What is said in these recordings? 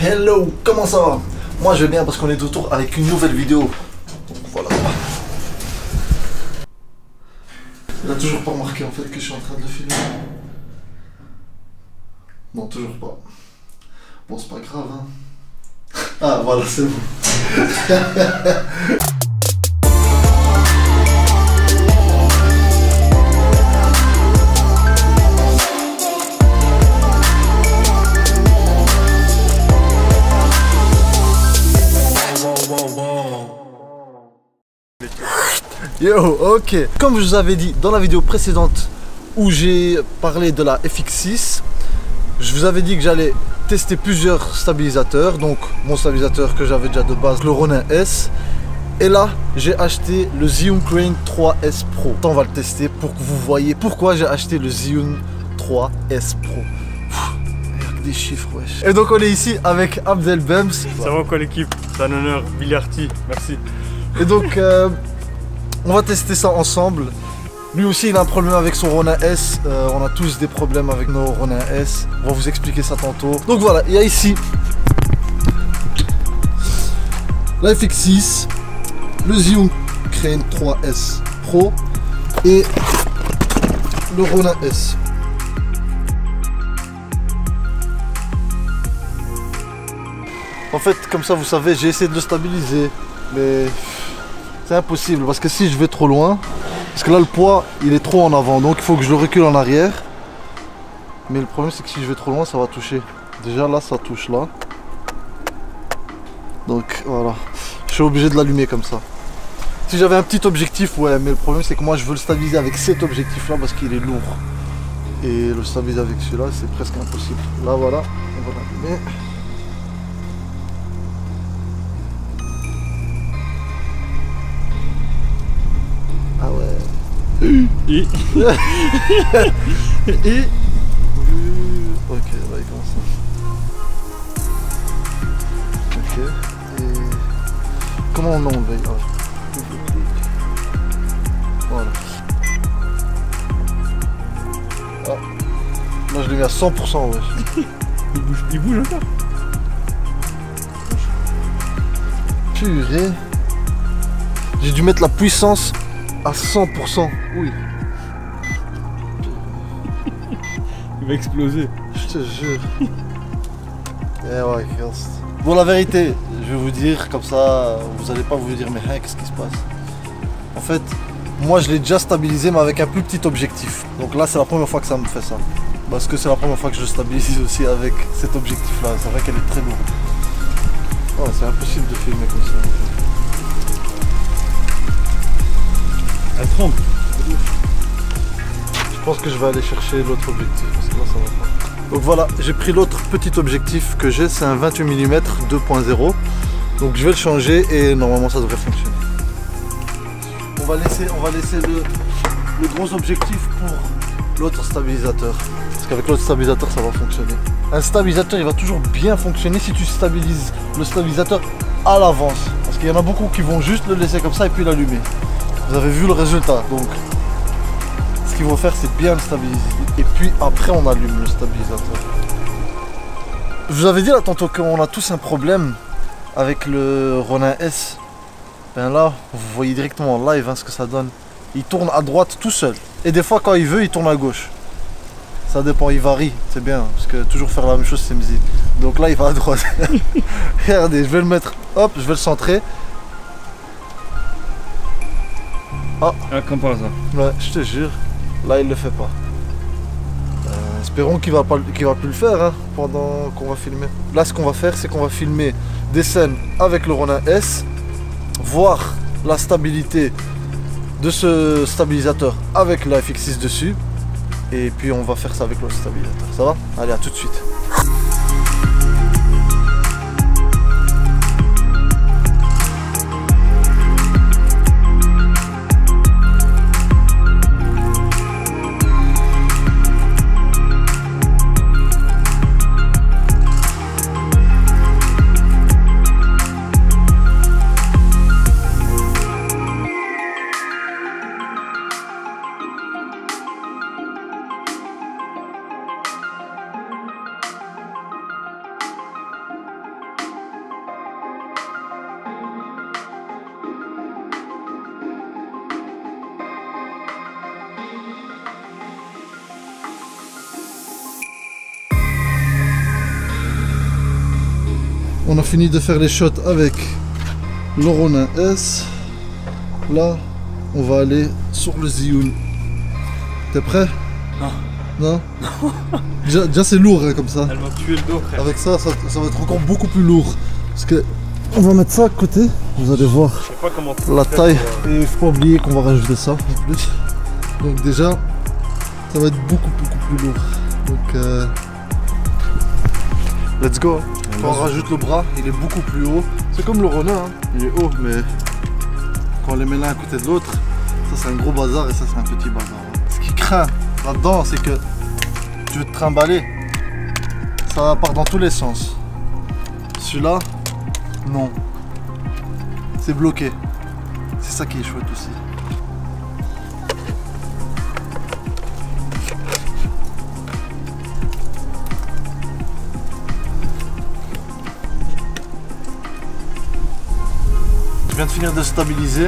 Hello, comment ça va? Moi je vais bien parce qu'on est de retour avec une nouvelle vidéo. Voilà. Il a toujours pas remarqué en fait que je suis en train de le filmer. Non, toujours pas. Bon, c'est pas grave, hein. Ah, voilà, c'est bon. Yo, ok. Comme je vous avais dit dans la vidéo précédente où j'ai parlé de la FX6, je vous avais dit que j'allais tester plusieurs stabilisateurs. Donc mon stabilisateur que j'avais déjà de base, le Ronin S. Et là, j'ai acheté le Zhiyun Crane 3S Pro. On va le tester pour que vous voyez pourquoi j'ai acheté le Zhiyun 3S Pro. Des chiffres, wesh. Et donc on est ici avec Abdel Bems. Ça va quoi l'équipe? C'est un honneur, Biliarty, merci. Et donc on va tester ça ensemble. Lui aussi il a un problème avec son Ronin S. On a tous des problèmes avec nos Ronin S. On va vous expliquer ça tantôt. Donc voilà, il y a ici la FX6, le Zhiyun Crane 3S Pro et le Ronin S. En fait, comme ça, vous savez, j'ai essayé de le stabiliser, mais c'est impossible parce que si je vais trop loin, parce que là le poids il est trop en avant, donc il faut que je le recule en arrière. Mais le problème c'est que si je vais trop loin, ça va toucher. Déjà là, ça touche là. Donc voilà, je suis obligé de l'allumer comme ça. Si j'avais un petit objectif, ouais, mais le problème c'est que moi je veux le stabiliser avec cet objectif là parce qu'il est lourd. Et le stabiliser avec celui-là, c'est presque impossible. Là voilà, on va l'allumer. Ah ouais. Et ok, là il commence ça. Ok. Et comment on l'enlève? Voilà. Ah. Moi je l'ai mis à 100%, ouais. il bouge encore. Purée. J'ai dû mettre la puissance à 100%. Oui. Il va exploser. Je te jure. Eh ouais, bon, la vérité, je vais vous dire, comme ça, vous allez pas vous dire, mais hein, qu'est-ce qui se passe? En fait, moi je l'ai déjà stabilisé, mais avec un plus petit objectif. Donc là, c'est la première fois que ça me fait ça. Parce que c'est la première fois que je stabilise aussi avec cet objectif-là. C'est vrai qu'elle est très lourde. Oh, c'est impossible de filmer comme ça. Elle tremble. Je pense que je vais aller chercher l'autre objectif parce que là ça va pas. Donc voilà, j'ai pris l'autre petit objectif que j'ai, c'est un 28 mm 2.0. Donc je vais le changer et normalement ça devrait fonctionner. On va laisser le gros objectif pour l'autre stabilisateur. Parce qu'avec l'autre stabilisateur ça va fonctionner. Un stabilisateur il va toujours bien fonctionner si tu stabilises le stabilisateur à l'avance. Parce qu'il y en a beaucoup qui vont juste le laisser comme ça et puis l'allumer. Vous avez vu le résultat, donc ce qu'il faut faire c'est bien le stabiliser et puis après on allume le stabilisateur. Je vous avais dit là tantôt qu'on a tous un problème avec le Ronin S. Ben là vous voyez directement en live hein, ce que ça donne. Il tourne à droite tout seul et des fois quand il veut il tourne à gauche. Ça dépend, il varie, c'est bien parce que toujours faire la même chose c'est musique. Donc là il va à droite. Regardez, je vais le mettre, hop, je vais le centrer. Ah, comme par hasard. Ouais, je te jure, là il le fait pas. Espérons qu'il va plus le faire hein, pendant qu'on va filmer. Là ce qu'on va faire c'est qu'on va filmer des scènes avec le Ronin S, voir la stabilité de ce stabilisateur avec la FX6 dessus, et puis on va faire ça avec l'autre stabilisateur. Ça va? Allez, à tout de suite. On a fini de faire les shots avec le Ronin S. Là, on va aller sur le Zhiyun. T'es prêt? Non. Non. Déjà c'est lourd hein, comme ça. Elle m'a tué le dos, frère. Avec ça va être encore beaucoup plus lourd. Parce que on va mettre ça à côté. Vous allez voir Je sais pas comment la taille. Et il faut pas oublier qu'on va rajouter ça en plus. Donc déjà, ça va être beaucoup plus lourd. Donc let's go. Quand on rajoute le bras, il est beaucoup plus haut. C'est comme le Ronin, hein. Il est haut, mais quand on les met l'un à côté de l'autre, ça c'est un gros bazar et ça c'est un petit bazar. Ce qui craint là-dedans, c'est que tu veux te trimballer, ça part dans tous les sens. Celui-là, non. C'est bloqué. C'est ça qui est chouette aussi. Je viens de finir de stabiliser.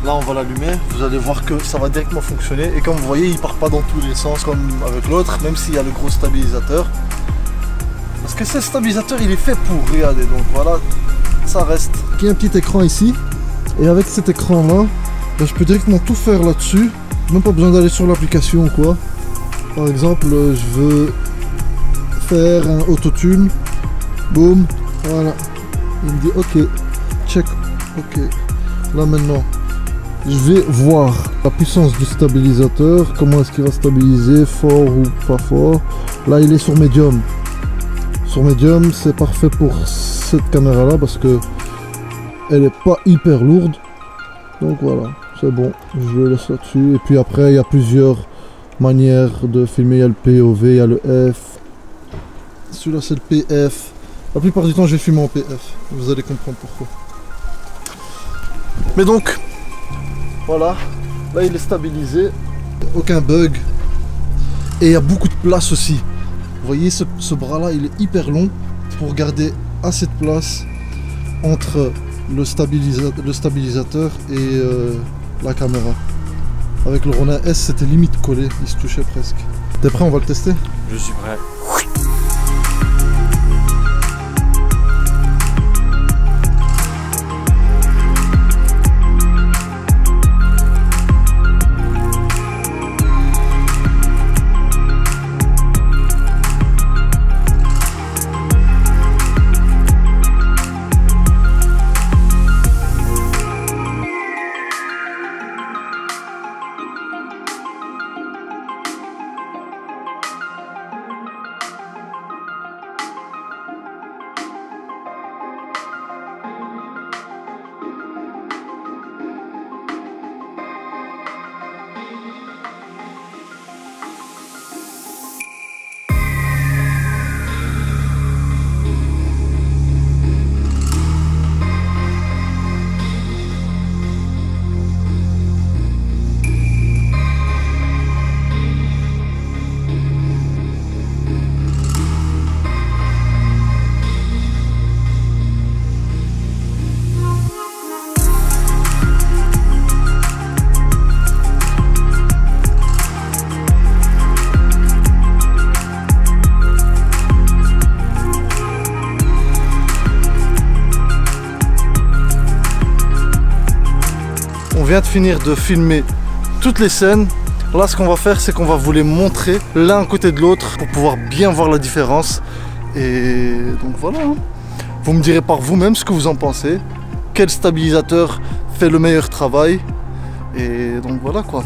Là on va l'allumer, vous allez voir que ça va directement fonctionner et comme vous voyez il part pas dans tous les sens comme avec l'autre, même s'il y a le gros stabilisateur. Parce que ce stabilisateur il est fait pour, regardez, donc voilà, ça reste. Il y a un petit écran ici et avec cet écran là, je peux directement tout faire là-dessus, même pas besoin d'aller sur l'application ou quoi. Par exemple je veux faire un autotune, boum, voilà, il me dit ok, check, ok, là maintenant. Je vais voir la puissance du stabilisateur, comment est-ce qu'il va stabiliser, fort ou pas fort. Là il est sur médium. Sur médium c'est parfait pour cette caméra là parce que elle est pas hyper lourde. Donc voilà, c'est bon, je le laisse là-dessus. Et puis après il y a plusieurs manières de filmer, il y a le POV, il y a le F. Celui-là c'est le PF. La plupart du temps je vais filmer en PF, vous allez comprendre pourquoi. Mais donc voilà, là il est stabilisé, aucun bug et il y a beaucoup de place aussi. Vous voyez ce bras là il est hyper long pour garder assez de place entre le stabilisateur et la caméra. Avec le Ronin S c'était limite collé, il se touchait presque. T'es prêt, on va le tester? Je suis prêt. On vient de finir de filmer toutes les scènes. Là ce qu'on va faire c'est qu'on va vous les montrer l'un à côté de l'autre pour pouvoir bien voir la différence. Et donc voilà, hein. Vous me direz par vous-même ce que vous en pensez. Quel stabilisateur fait le meilleur travail. Et donc voilà quoi.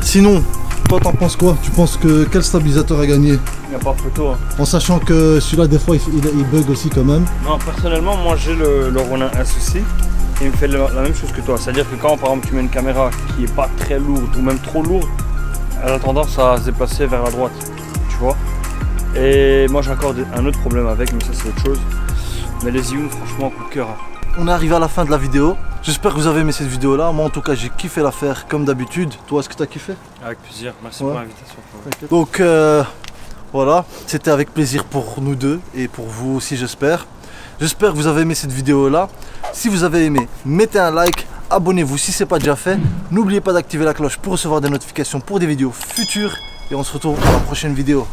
Sinon, toi t'en penses quoi? Tu penses que quel stabilisateur a gagné? Il n'y a pas photo. Hein. En sachant que celui-là des fois il bug aussi quand même. Non, personnellement moi j'ai le Ronin S aussi. Et il me fait la même chose que toi. C'est-à-dire que quand par exemple tu mets une caméra qui est pas très lourde ou même trop lourde, elle a tendance à se déplacer vers la droite. Tu vois. Et moi j'ai encore un autre problème avec, mais ça c'est autre chose. Mais les Zhiyun, franchement, coup de cœur. On est arrivé à la fin de la vidéo. J'espère que vous avez aimé cette vidéo là. Moi en tout cas j'ai kiffé la faire comme d'habitude. Toi est-ce que tu as kiffé? Avec plaisir, merci pour l'invitation. Donc voilà, c'était avec plaisir pour nous deux et pour vous aussi j'espère. J'espère que vous avez aimé cette vidéo là. Si vous avez aimé, mettez un like, abonnez-vous si ce n'est pas déjà fait. N'oubliez pas d'activer la cloche pour recevoir des notifications pour des vidéos futures. Et on se retrouve pour la prochaine vidéo.